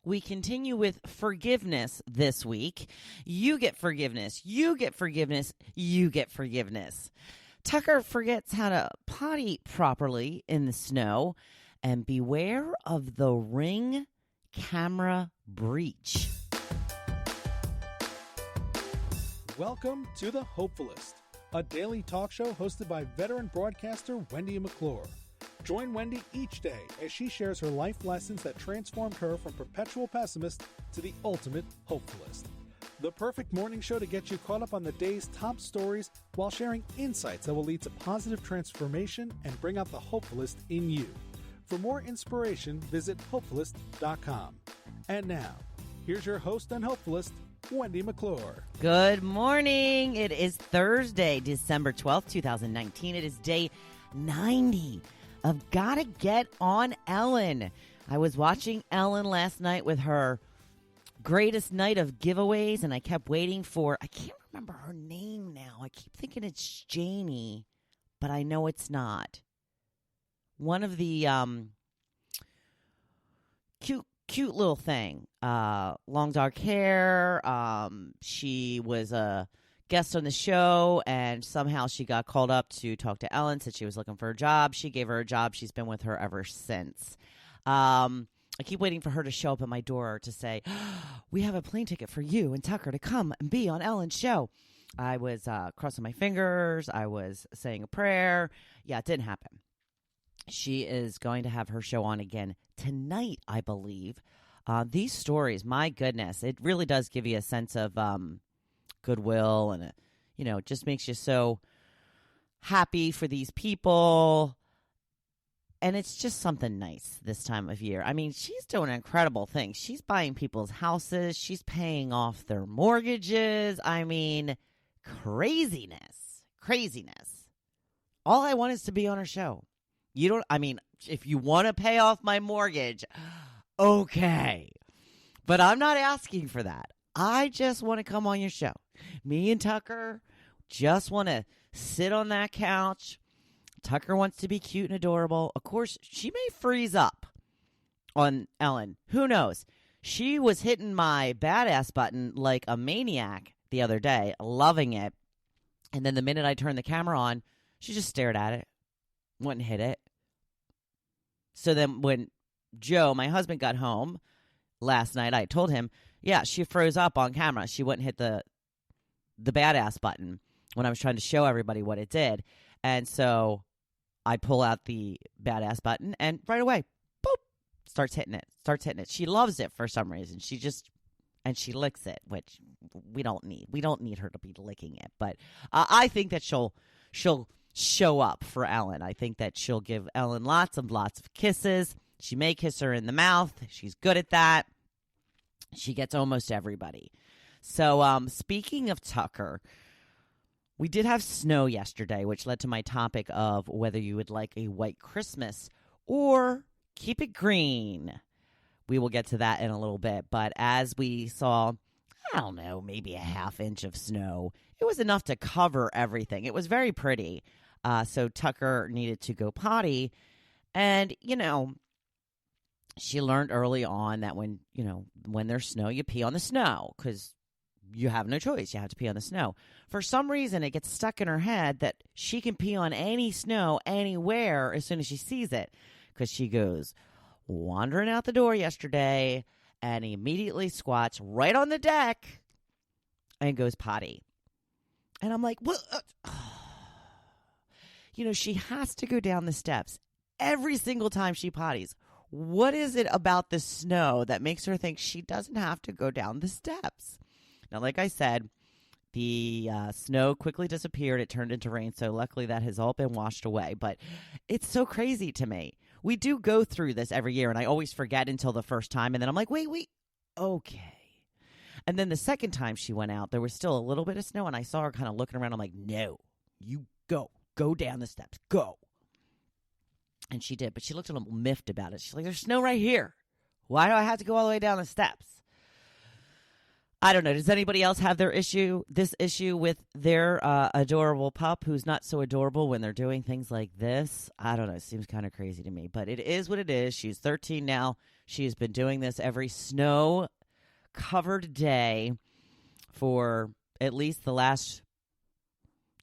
We continue with forgiveness this week. You get forgiveness. You get forgiveness. You get forgiveness. Tucker forgets how to potty properly in the snow. And beware of the Ring camera breach. Welcome to the Hopefulist, a daily talk show hosted by veteran broadcaster Wendy McClure. Join Wendy each day as she shares her life lessons that transformed her from perpetual pessimist to the ultimate hopefulist. The perfect morning show to get you caught up on the day's top stories while sharing insights that will lead to positive transformation and bring out the hopefulist in you. For more inspiration, visit hopefulist.com. And now, here's your host and hopefulist, Wendy McClure. Good morning. It is Thursday, December 12th, 2019. It is day 90 of Gotta Get on Ellen. I was watching Ellen last night with her greatest night of giveaways, and I kept waiting for, I can't remember her name now. I keep thinking it's Janie, but I know it's not. One of the cute little thing. Long dark hair. She was a guest on the show, and somehow she got called up to talk to Ellen, said she was looking for a job. She gave her a job. She's been with her ever since. I keep waiting for her to show up at my door to say, we have a plane ticket for you and Tucker to come and be on Ellen's show. I was crossing my fingers. I was saying a prayer. Yeah, it didn't happen. She is going to have her show on again tonight, I believe. These stories, my goodness, it really does give you a sense of goodwill, and it just makes you so happy for these people. And it's just something nice this time of year. I mean, she's doing incredible things. She's buying people's houses. She's paying off their mortgages. I mean, craziness. All I want is to be on her show. If you want to pay off my mortgage, okay. But I'm not asking for that. I just want to come on your show. Me and Tucker just want to sit on that couch. Tucker wants to be cute and adorable. Of course, she may freeze up on Ellen. Who knows? She was hitting my badass button like a maniac the other day, loving it. And then the minute I turned the camera on, she just stared at it, wouldn't hit it. So then when Joe, my husband, got home last night, I told him, yeah, she froze up on camera. She wouldn't hit the badass button when I was trying to show everybody what it did. And so I pull out the badass button, and right away, boop, starts hitting it. She loves it for some reason. And she licks it, which we don't need. We don't need her to be licking it. But I think that she'll show up for Ellen. I think that she'll give Ellen lots of kisses. She may kiss her in the mouth. She's good at that. She gets almost everybody. So speaking of Tucker, we did have snow yesterday, which led to my topic of whether you would like a white Christmas or keep it green. We will get to that in a little bit. But as we saw, I don't know, maybe a half inch of snow, it was enough to cover everything. It was very pretty. So Tucker needed to go potty. And, she learned early on that when there's snow, you pee on the snow because you have no choice. You have to pee on the snow. For some reason, it gets stuck in her head that she can pee on any snow anywhere as soon as she sees it, because she goes wandering out the door yesterday and immediately squats right on the deck and goes potty. And I'm like, what? She has to go down the steps every single time she potties. What is it about the snow that makes her think she doesn't have to go down the steps? Now, like I said, the snow quickly disappeared. It turned into rain, so luckily that has all been washed away. But it's so crazy to me. We do go through this every year, and I always forget until the first time, and then I'm like, wait, okay. And then the second time she went out, there was still a little bit of snow, and I saw her kind of looking around. I'm like, no, you go down the steps, go. And she did, but she looked a little miffed about it. She's like, there's snow right here. Why do I have to go all the way down the steps? I don't know. Does anybody else have this issue with their adorable pup who's not so adorable when they're doing things like this? I don't know. It seems kind of crazy to me, but it is what it is. She's 13 now. She has been doing this every snow-covered day for at least the last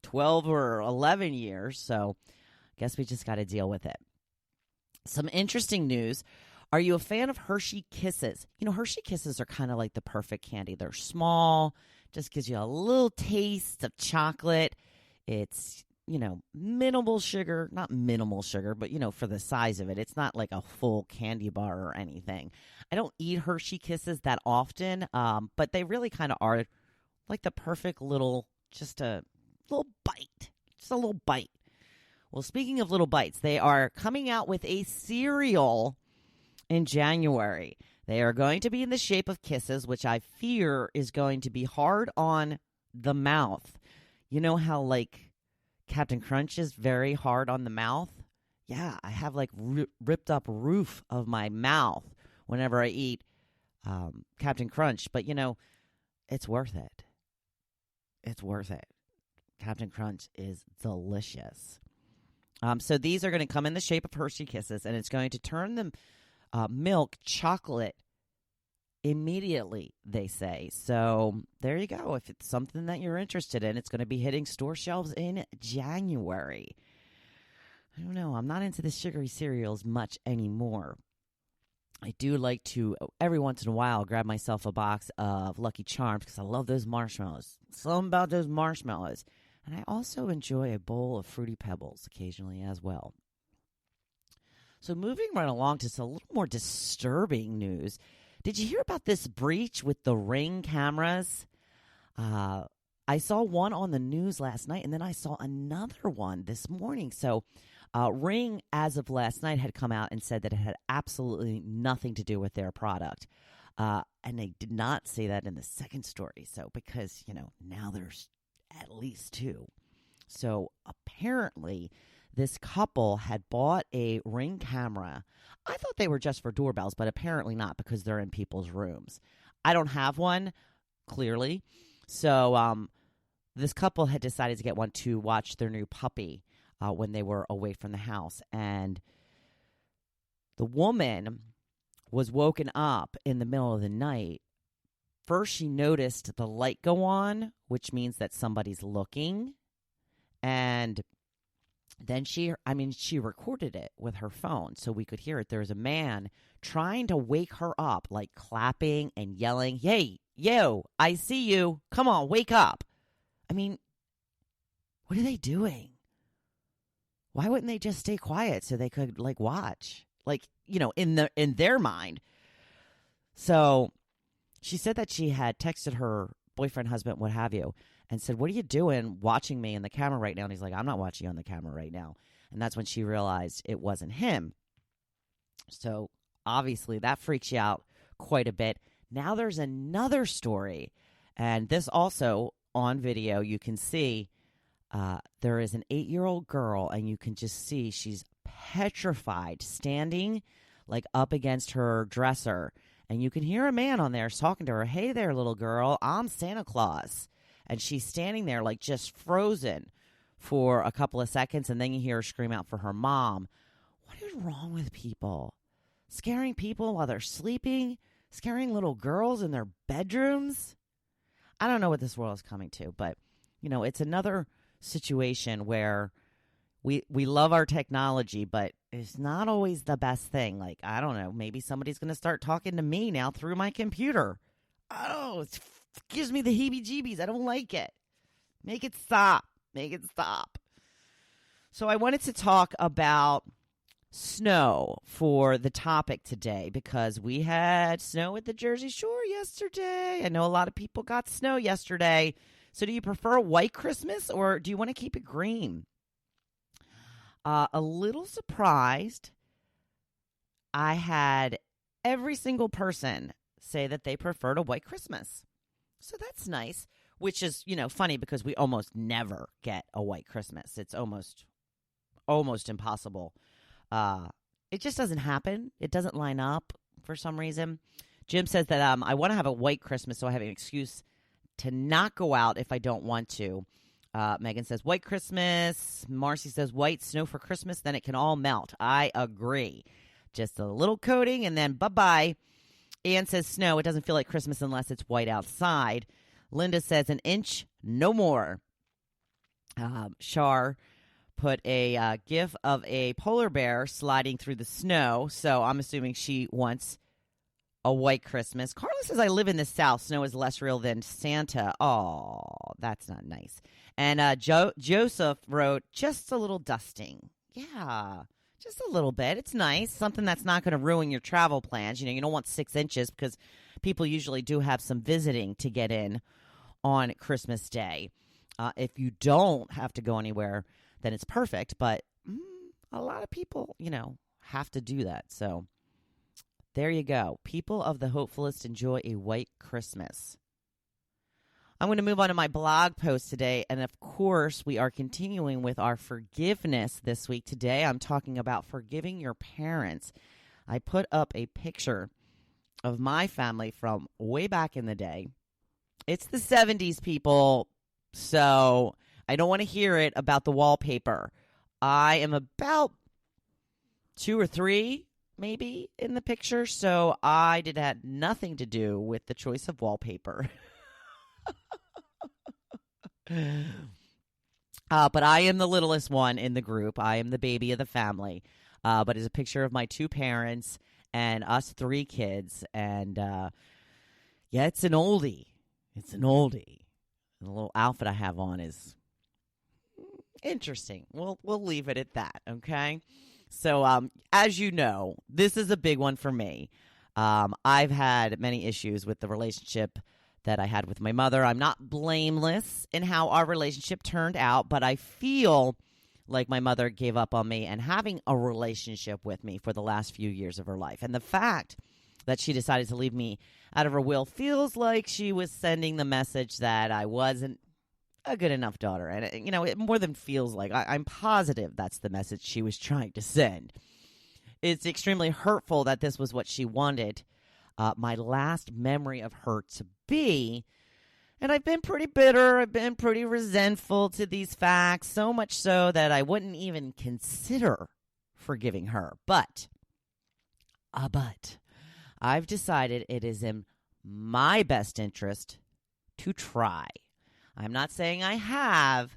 12 or 11 years. So I guess we just got to deal with it. Some interesting news. Are you a fan of Hershey Kisses? You know, Hershey Kisses are kind of like the perfect candy. They're small, just gives you a little taste of chocolate. It's, minimal sugar, not minimal sugar, but, for the size of it. It's not like a full candy bar or anything. I don't eat Hershey Kisses that often, but they really kind of are like the perfect little bite. Just a little bite. Well, speaking of little bites, they are coming out with a cereal in January. They are going to be in the shape of Kisses, which I fear is going to be hard on the mouth. You know how, like, Captain Crunch is very hard on the mouth? Yeah, I have, like, ripped up roof of my mouth whenever I eat Captain Crunch. But, it's worth it. It's worth it. Captain Crunch is delicious. So these are going to come in the shape of Hershey Kisses, and it's going to turn the milk chocolate immediately, they say. So there you go. If it's something that you're interested in, it's going to be hitting store shelves in January. I don't know. I'm not into the sugary cereals much anymore. I do like to, every once in a while, grab myself a box of Lucky Charms because I love those marshmallows. Something about those marshmallows. And I also enjoy a bowl of Fruity Pebbles occasionally as well. So moving right along to some a little more disturbing news. Did you hear about this breach with the Ring cameras? I saw one on the news last night, and then I saw another one this morning. So Ring, as of last night, had come out and said that it had absolutely nothing to do with their product. And they did not say that in the second story. So because, now there's at least two. So apparently this couple had bought a Ring camera. I thought they were just for doorbells, but apparently not because they're in people's rooms. I don't have one, clearly. So this couple had decided to get one to watch their new puppy when they were away from the house. And the woman was woken up in the middle of the night. First, she noticed the light go on, which means that somebody's looking. And then she recorded it with her phone so we could hear it. There was a man trying to wake her up, like clapping and yelling, "Hey, yo, I see you. Come on, wake up." I mean, what are they doing? Why wouldn't they just stay quiet so they could, like, watch? Like, in their mind. So she said that she had texted her boyfriend, husband, what have you, and said, "What are you doing watching me in the camera right now?" And he's like, "I'm not watching you on the camera right now." And that's when she realized it wasn't him. So obviously that freaks you out quite a bit. Now there's another story, and this also on video you can see there is an 8-year-old girl, and you can just see she's petrified, standing like up against her dresser. And you can hear a man on there talking to her, "Hey there, little girl, I'm Santa Claus." And she's standing there like just frozen for a couple of seconds. And then you hear her scream out for her mom. What is wrong with people? Scaring people while they're sleeping? Scaring little girls in their bedrooms? I don't know what this world is coming to. But, it's another situation where we love our technology, but it's not always the best thing. Like, I don't know, maybe somebody's going to start talking to me now through my computer. I don't know, it gives me the heebie-jeebies. I don't like it. Make it stop. Make it stop. So I wanted to talk about snow for the topic today because we had snow at the Jersey Shore yesterday. I know a lot of people got snow yesterday. So do you prefer a white Christmas or do you want to keep it green? A little surprised. I had every single person say that they preferred a white Christmas. So that's nice, which is, funny because we almost never get a white Christmas. It's almost impossible. It just doesn't happen. It doesn't line up for some reason. Jim says that I want to have a white Christmas, so I have an excuse to not go out if I don't want to. Megan says, white Christmas. Marcy says, white snow for Christmas, then it can all melt. I agree. Just a little coating and then bye-bye. Ann says snow. It doesn't feel like Christmas unless it's white outside. Linda says an inch, no more. Shar put a gif of a polar bear sliding through the snow. So I'm assuming she wants a white Christmas. Carla says, I live in the South. Snow is less real than Santa. Oh, that's not nice. And Joseph wrote, just a little dusting. Yeah, just a little bit. It's nice. Something that's not going to ruin your travel plans. You don't want 6 inches because people usually do have some visiting to get in on Christmas Day. If you don't have to go anywhere, then it's perfect. But a lot of people, have to do that. So there you go. People of the Hopefulist enjoy a white Christmas. I'm going to move on to my blog post today. And of course, we are continuing with our forgiveness this week. Today, I'm talking about forgiving your parents. I put up a picture of my family from way back in the day. It's the 70s, people. So I don't want to hear it about the wallpaper. I am about 2 or 3 maybe in the picture, so I had nothing to do with the choice of wallpaper. But I am the littlest one in the group. I am the baby of the family. But it's a picture of my 2 parents and us 3 kids. And yeah, it's an oldie. It's an oldie. The little outfit I have on is interesting. We'll leave it at that, okay? So as you know, this is a big one for me. I've had many issues with the relationship that I had with my mother. I'm not blameless in how our relationship turned out, but I feel like my mother gave up on me and having a relationship with me for the last few years of her life. And the fact that she decided to leave me out of her will feels like she was sending the message that I wasn't a good enough daughter. And, it more than feels like. I'm positive that's the message she was trying to send. It's extremely hurtful that this was what she wanted my last memory of her to be. And I've been pretty bitter. I've been pretty resentful to these facts, so much so that I wouldn't even consider forgiving her. But I've decided it is in my best interest to try. I'm not saying I have,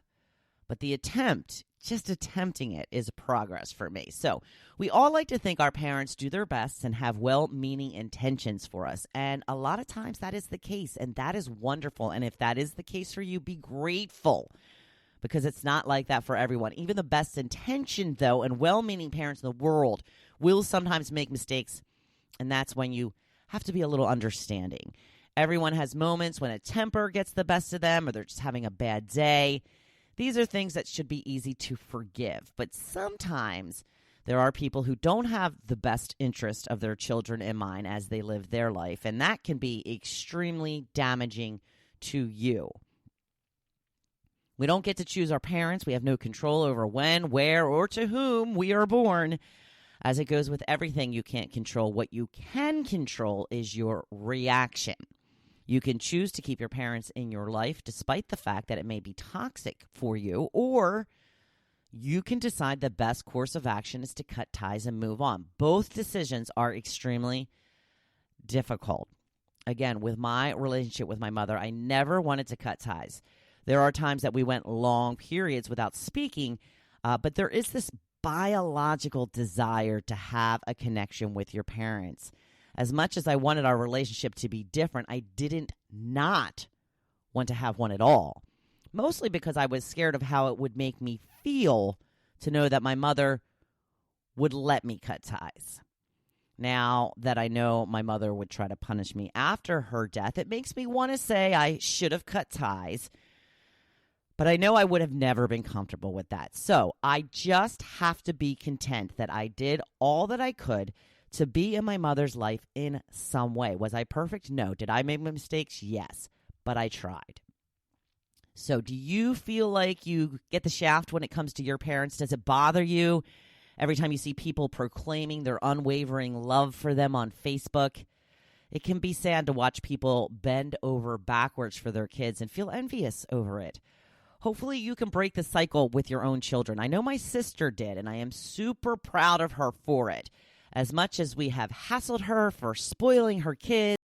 but the attempt, just attempting it, is progress for me. So we all like to think our parents do their best and have well-meaning intentions for us. And a lot of times that is the case, and that is wonderful. And if that is the case for you, be grateful, because it's not like that for everyone. Even the best intentioned, though, and well-meaning parents in the world will sometimes make mistakes, and that's when you have to be a little understanding. Everyone has moments when a temper gets the best of them or they're just having a bad day. These are things that should be easy to forgive. But sometimes there are people who don't have the best interest of their children in mind as they live their life, and that can be extremely damaging to you. We don't get to choose our parents. We have no control over when, where, or to whom we are born. As it goes with everything you can't control, what you can control is your reaction. You can choose to keep your parents in your life despite the fact that it may be toxic for you, or you can decide the best course of action is to cut ties and move on. Both decisions are extremely difficult. Again, with my relationship with my mother, I never wanted to cut ties. There are times that we went long periods without speaking, but there is this biological desire to have a connection with your parents. As much as I wanted our relationship to be different, I didn't not want to have one at all. Mostly because I was scared of how it would make me feel to know that my mother would let me cut ties. Now that I know my mother would try to punish me after her death, it makes me want to say I should have cut ties. But I know I would have never been comfortable with that. So I just have to be content that I did all that I could to be in my mother's life in some way. Was I perfect? No. Did I make mistakes? Yes. But I tried. So do you feel like you get the shaft when it comes to your parents? Does it bother you every time you see people proclaiming their unwavering love for them on Facebook? It can be sad to watch people bend over backwards for their kids and feel envious over it. Hopefully you can break the cycle with your own children. I know my sister did, and I am super proud of her for it. As much as we have hassled her for spoiling her kids,